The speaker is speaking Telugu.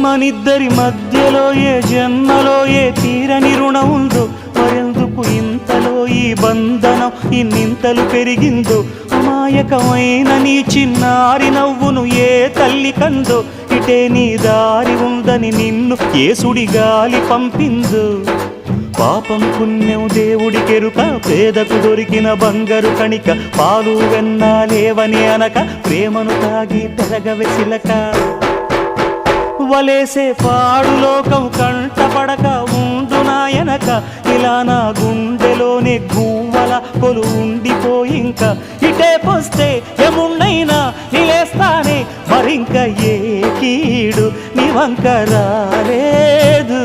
మనిద్దరి మధ్యలో ఏ జన్మలో ఏ తీరని రుణం ఉందో, మరెందుకు ఇంతలో ఈ బంధనం ఇన్నింతలు పెరిగిందో. అమాయకమైన నీ చిన్నారి నవ్వును ఏ తల్లి కందో, ఇటే నీ దారి ఉందని నిన్ను ఏ సుడి గాలి పంపిందో. పాపం పుణ్యం దేవుడికెరుక, పేదకు దొరికిన బంగారు కణిక, పాలు వెన్నా లేవని అనక ప్రేమను తాగి పెరగవెసిలక. వలేసే పాడు లోకం కంటపడక ఉండునాయనక, ఇలా నా గుండెలోనే గువ్వల కొలు ఉండిపోయింక. ఇటే పోస్తే ఎమున్నైనా నిలేస్తానే, మరింక ఏ కీడు నీ వంక రాలేదు.